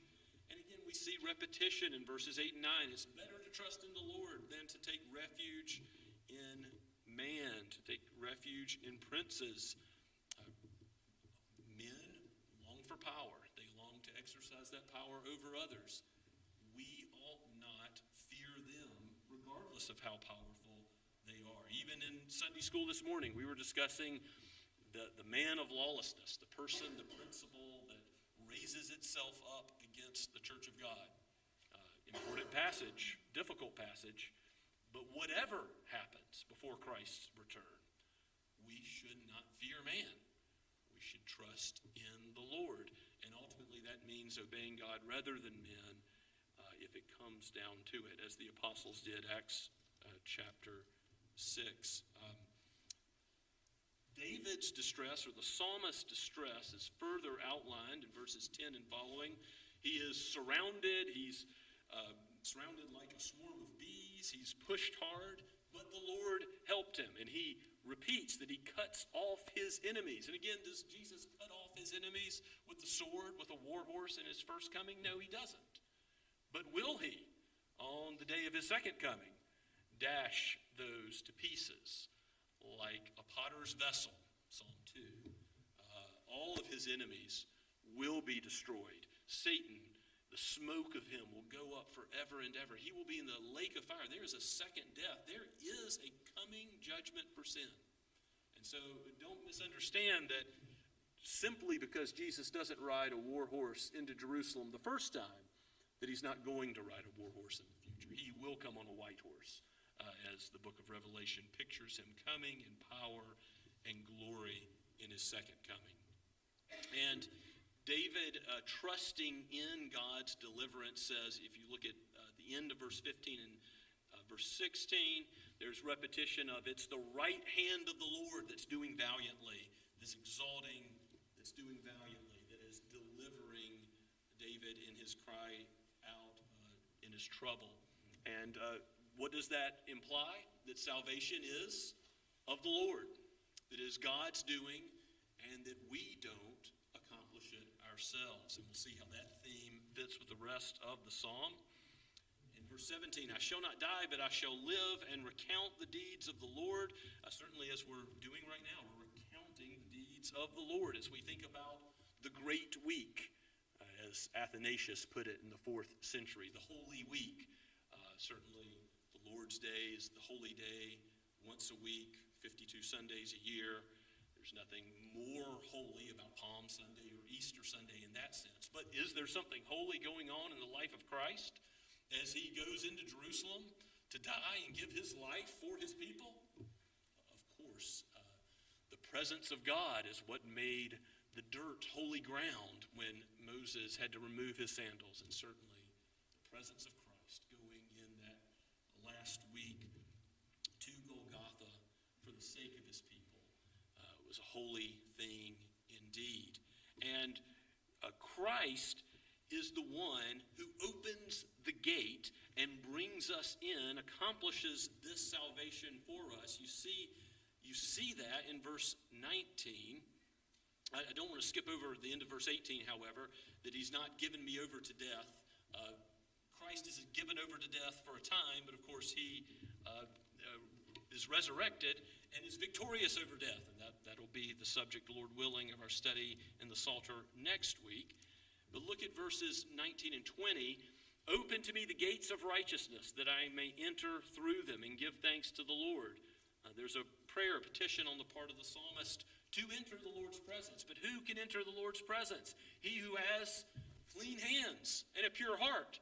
And again, we see repetition in verses 8 and 9. It's better to trust in the Lord than to take refuge in man, to take refuge in princes. Men long for power. They long to exercise that power over others. We ought not fear them, regardless of how powerful they are. Even in Sunday school this morning, we were discussing the man of lawlessness, the person, the principle that raises itself up against the church of God. Important passage, difficult passage, but whatever happens before Christ's return, we should not fear man. We should trust in the Lord. And ultimately that means obeying God rather than men if it comes down to it, as the apostles did, Acts chapter 6. David's distress, or the psalmist's distress, is further outlined in verses 10 and following. He is surrounded. He's surrounded like a swarm of bees. He's pushed hard, but the Lord helped him. And he repeats that he cuts off his enemies. And again, does Jesus cut off his enemies with the sword, with a war horse in his first coming? No, he doesn't. But will he, on the day of his second coming, dash those to pieces like a potter's vessel? Psalm 2. All of his enemies will be destroyed. Satan, the smoke of him will go up forever and ever. He will be in the lake of fire. There is a second death. There is a coming judgment for sin. And so don't misunderstand that simply because Jesus doesn't ride a war horse into Jerusalem the first time, that he's not going to ride a war horse in the future. He will come on a white horse, as the book of Revelation pictures him coming in power and glory in his second coming. And David, trusting in God's deliverance, says, if you look at the end of verse 15 and verse 16, there's repetition of, it's the right hand of the Lord that's doing valiantly, that's exalting, that's doing valiantly, that is delivering David in his cry out in his trouble. And what does that imply? That salvation is of the Lord, that is God's doing, and that we don't accomplish it ourselves. And we'll see how that theme fits with the rest of the psalm. In verse 17, I shall not die, but I shall live and recount the deeds of the Lord. Certainly, as we're doing right now, we're recounting the deeds of the Lord as we think about the Great Week, as Athanasius put it in the 4th century, the Holy Week. Certainly, the Lord's Day is the holy day once a week, 52 Sundays a year. There's nothing more holy about Palm Sunday or Easter Sunday in that sense. But is there something holy going on in the life of Christ as he goes into Jerusalem to die and give his life for his people? Of course. The presence of God is what made the dirt holy ground when Moses had to remove his sandals. And certainly the presence of Christ going in that last week to Golgotha for the sake of his people was a holy thing indeed. And Christ is the one who opens the gate and brings us in, accomplishes this salvation for us. You see that in verse 19. I don't want to skip over the end of verse 18, however, that he's not given me over to death. Christ is given over to death for a time, but of course he is resurrected and is victorious over death. And that'll be the subject, Lord willing, of our study in the Psalter next week. But look at verses 19 and 20. Open to me the gates of righteousness, that I may enter through them and give thanks to the Lord. There's a prayer, a petition on the part of the psalmist to enter the Lord's presence. But who can enter the Lord's presence? He who has clean hands and a pure heart,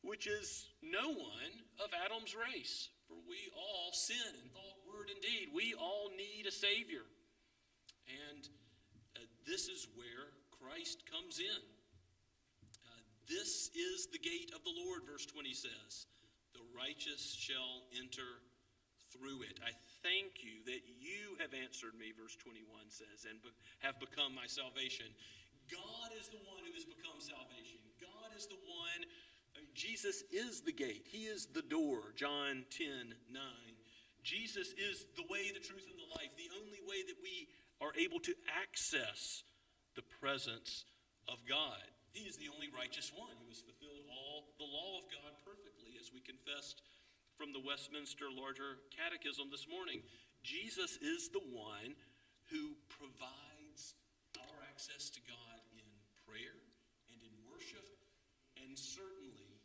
which is no one of Adam's race. For we all sin in thought, word, and deed. We all need a Savior. And this is where Christ comes in. This is the gate of the Lord, verse 20 says. The righteous shall enter through it. I thank you that you have answered me, verse 21 says, and have become my salvation. God is the one who has become salvation. God is the one. Jesus is the gate. He is the door, John 10:9. Jesus is the way, the truth, and the life, the only way that we are able to access the presence of God. He is the only righteous one who has fulfilled all the law of God perfectly, as we confessed from the Westminster Larger Catechism this morning. Jesus is the one who provides our access to God in prayer and in worship, and certainly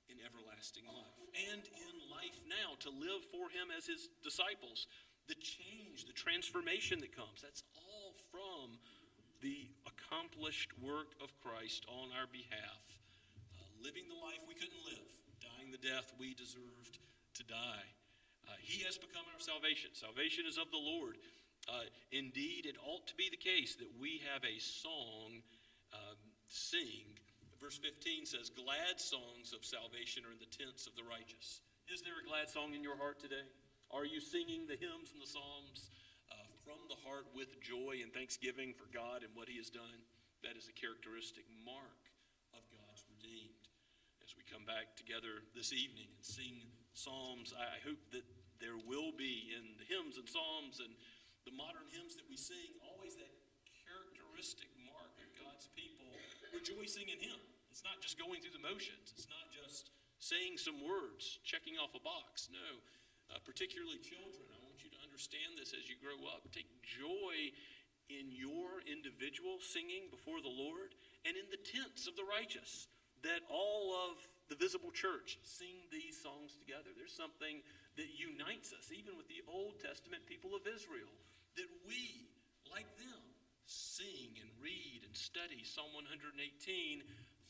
in everlasting life, and in life now, to live for him as his disciples. The change, the transformation that comes, that's all from the accomplished work of Christ on our behalf, living the life we couldn't live, dying the death we deserved to die. He has become our salvation. Salvation is of the Lord. Indeed, it ought to be the case that we have a song sing. Verse 15 says, glad songs of salvation are in the tents of the righteous. Is there a glad song in your heart today? Are you singing the hymns and the psalms from the heart with joy and thanksgiving for God and what he has done. That is a characteristic mark of God's redeemed. As we come back together this evening and sing psalms, I hope that there will be in the hymns and psalms and the modern hymns that we sing always that characteristic mark of God's people rejoicing in him. It's not just going through the motions. It's not just saying some words, checking off a box. No, particularly children, I want you to understand this as you grow up. Take joy in your individual singing before the Lord and in the tents of the righteous, that all of the visible church sing these songs together. There's something that unites us, even with the Old Testament people of Israel, that we, like them, sing and read and study Psalm 118,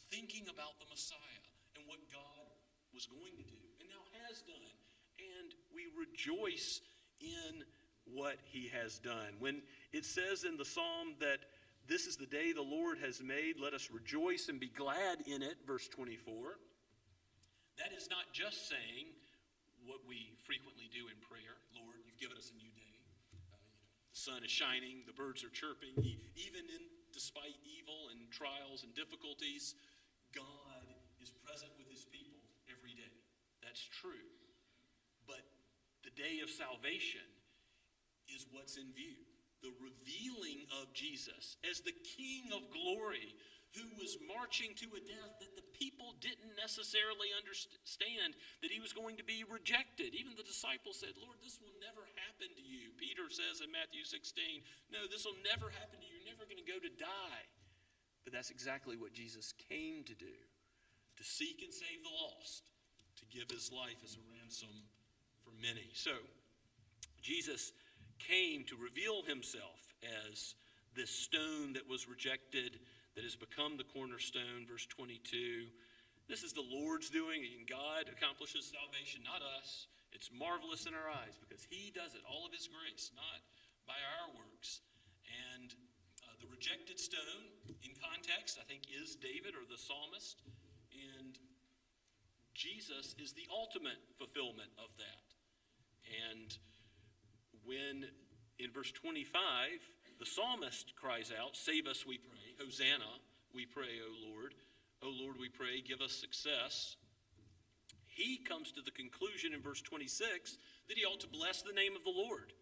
thinking about the Messiah and what God was going to do and now has done. And we rejoice in what he has done. When it says in the psalm that this is the day the Lord has made, let us rejoice and be glad in it, verse 24, that is not just saying what we frequently do in prayer. Lord, you've given us a new day. The sun is shining, the birds are chirping. Even despite evil and trials and difficulties, God is present with his people every day. That's true. But the day of salvation is what's in view. The revealing of Jesus as the King of glory who was marching to a death that the people didn't necessarily understand, that he was going to be rejected. Even the disciples said, Lord, this will never happen to you. Peter says in Matthew 16, no, this will never happen to you. You're never going to go to die. But that's exactly what Jesus came to do, to seek and save the lost, to give his life as a ransom for many. So, Jesus came to reveal himself as this stone that was rejected, that has become the cornerstone, verse 22. This is the Lord's doing, and God accomplishes salvation, not us. It's marvelous in our eyes because he does it, all of his grace, not by our works. And the rejected stone, in context, I think, is David or the psalmist. And Jesus is the ultimate fulfillment of that. And when, in verse 25, the psalmist cries out, save us, we pray. Hosanna, we pray, O Lord. O Lord, we pray, give us success. He comes to the conclusion in verse 26 that he ought to bless the name of the Lord.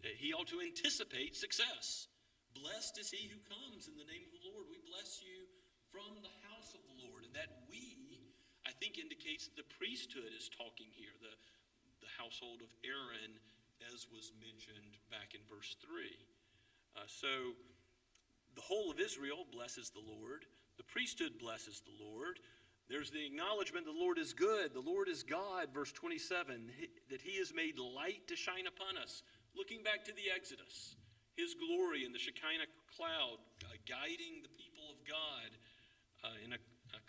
He ought to anticipate success. Blessed is he who comes in the name of the Lord. We bless you from the house of the Lord. And that we, I think, indicates that the priesthood is talking here, the household of Aaron, as was mentioned back in verse 3. So the whole of Israel blesses the Lord. The priesthood blesses the Lord. There's the acknowledgement the Lord is good. The Lord is God, verse 27, that he has made light to shine upon us. Looking back to the Exodus, his glory in the Shekinah cloud, guiding the people of God in a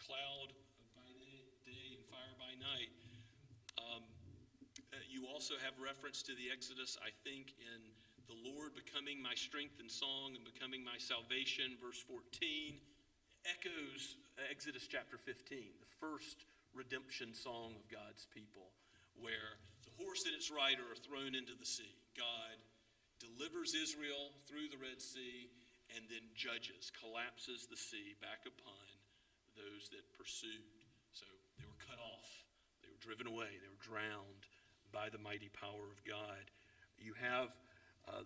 cloud by day and fire by night. You also have reference to the Exodus, I think, in the Lord becoming my strength and song and becoming my salvation, verse 14, echoes Exodus chapter 15, the first redemption song of God's people, where the horse and its rider are thrown into the sea. God delivers Israel through the Red Sea and then collapses the sea back upon those that pursued. So they were cut off, they were driven away, they were drowned by the mighty power of God. You have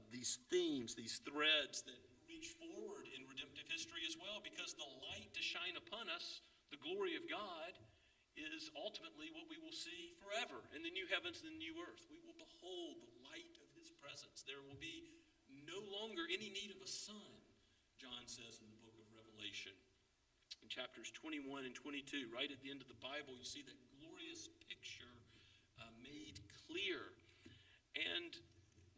these themes, these threads that reach forward in redemptive history as well, because the light to shine upon us, the glory of God, is ultimately what we will see forever in the new heavens and the new earth. We will behold the light of his presence. There will be no longer any need of a sun, John says in the book of Revelation. In chapters 21 and 22, right at the end of the Bible, you see that glorious picture made clear. And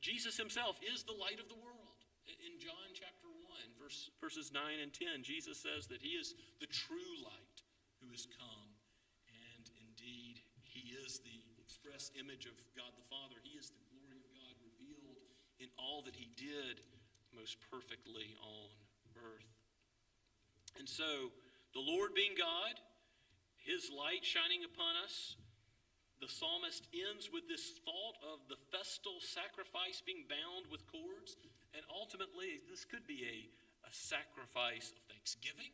Jesus himself is the light of the world. In John chapter 1, verses 9 and 10, Jesus says that he is the true light who has come. And indeed, he is the express image of God the Father. He is the glory of God revealed in all that he did most perfectly on earth. And so, the Lord being God, his light shining upon us, The psalmist ends with this thought of the festal sacrifice being bound with cords, and ultimately this could be a sacrifice of thanksgiving,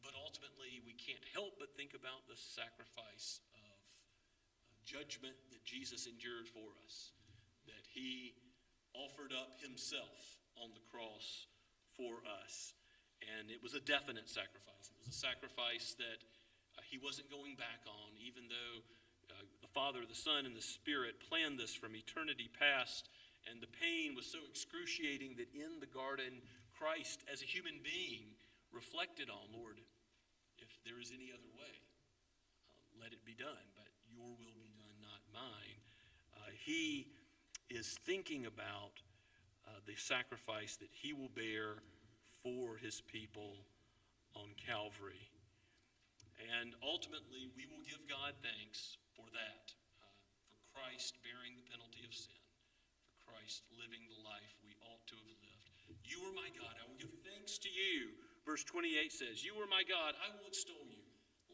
but ultimately we can't help but think about the sacrifice of judgment that Jesus endured for us, that he offered up himself on the cross for us. And it was a definite sacrifice. It was a sacrifice that he wasn't going back on, even though the Father, the Son, and the Spirit planned this from eternity past, and the pain was so excruciating that in the garden, Christ, as a human being, reflected on, Lord, if there is any other way, let it be done, but your will be done, not mine. He is thinking about the sacrifice that he will bear for his people on Calvary. And ultimately, we will give God thanks for that, for Christ bearing the penalty of sin, for Christ living the life we ought to have lived. You are my God, I will give thanks to you. Verse 28 says, you are my God, I will extol you.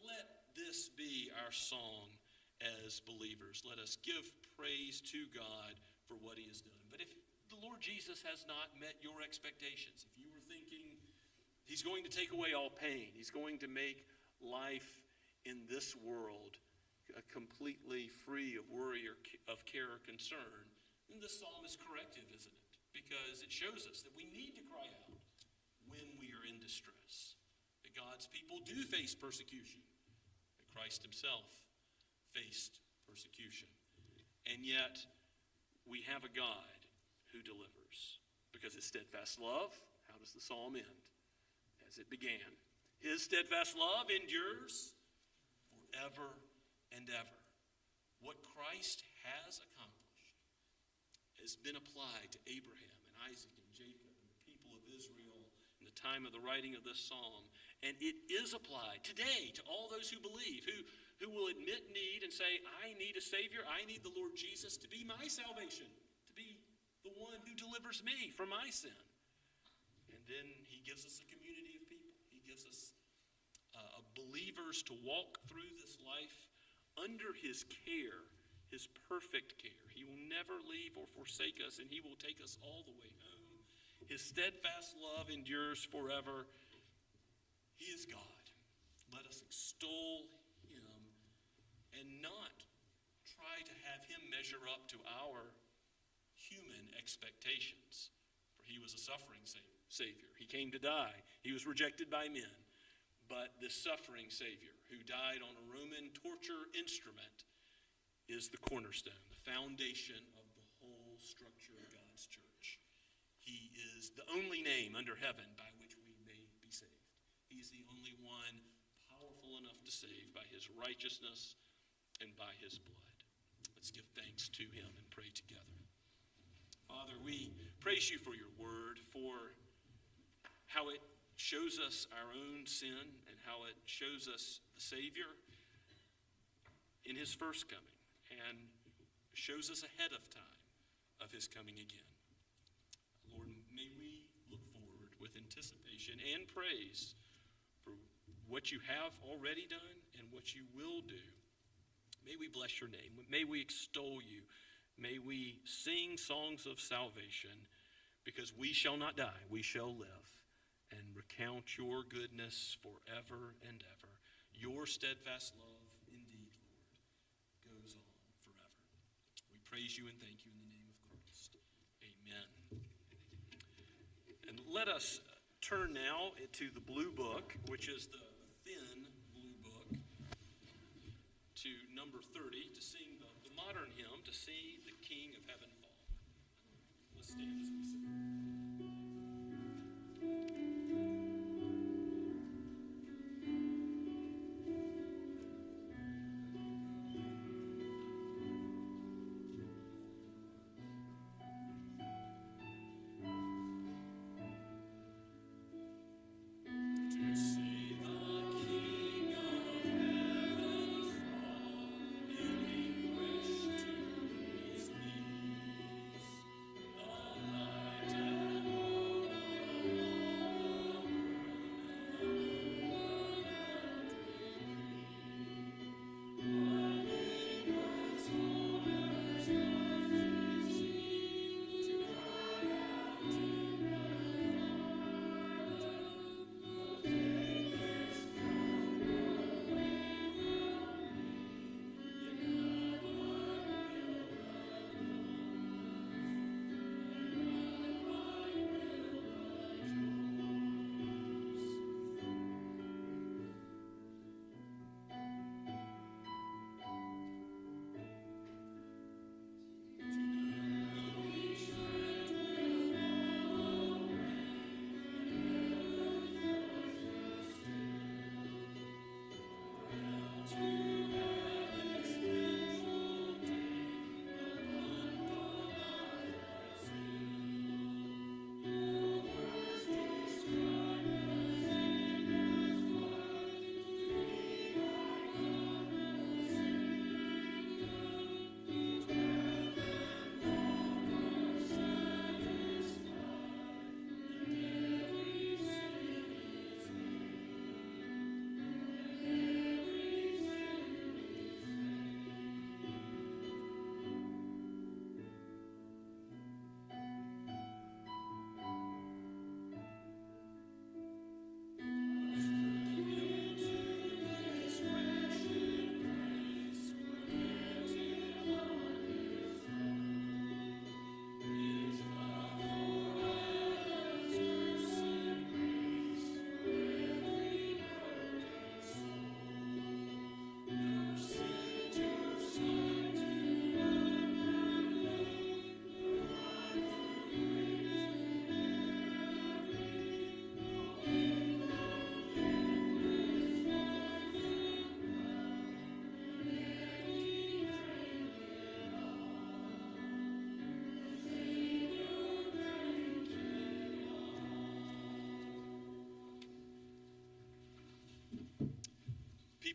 Let this be our song as believers. Let us give praise to God for what he has done. But if the Lord Jesus has not met your expectations, if you were thinking he's going to take away all pain, he's going to make life in this world completely free of worry or of care or concern, then this psalm is corrective, isn't it? Because it shows us that we need to cry out when we are in distress, that God's people do face persecution, that Christ himself faced persecution. And yet, we have a God who delivers. Because his steadfast love, how does the psalm end? As it began. His steadfast love endures forever and ever. What Christ has accomplished has been applied to Abraham and Isaac and Jacob and the people of Israel in the time of the writing of this psalm. And it is applied today to all those who believe, who will admit need and say, I need a Savior, I need the Lord Jesus to be my salvation, to be the one who delivers me from my sin. And then he gives us a community of people. He gives us believers to walk through this life under his care, his perfect care. He will never leave or forsake us, and he will take us all the way home. His steadfast love endures forever. He is God. Let us extol him and not try to have him measure up to our human expectations. For he was a suffering Savior. He came to die. He was rejected by men. But this suffering Savior who died on a Roman torture instrument is the cornerstone, the foundation of the whole structure of God's church. He is the only name under heaven by which we may be saved. He's the only one powerful enough to save by his righteousness and by his blood. Let's give thanks to him and pray together. Father, we praise you for your word, for how it shows us our own sin and how it shows us the Savior in his first coming and shows us ahead of time of his coming again. Lord, may we look forward with anticipation and praise for what you have already done and what you will do. May we bless your name. May we extol you. May we sing songs of salvation, because we shall not die, we shall live, and recount your goodness forever and ever. Your steadfast love, indeed, Lord, goes on forever. We praise you and thank you in the name of Christ. Amen. And let us turn now to the Blue Book, which is the thin Blue Book, to number 30, to sing the modern hymn, To See the King of Heaven Fall. Let's stand as we sing.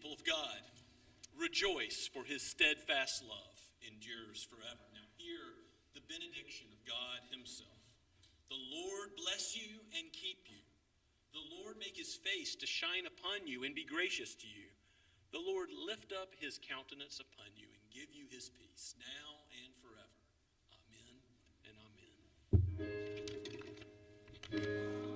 People of God, rejoice, for his steadfast love endures forever. Now hear the benediction of God himself. The Lord bless you and keep you. The Lord make his face to shine upon you and be gracious to you. The Lord lift up his countenance upon you and give you his peace, now and forever. Amen and amen.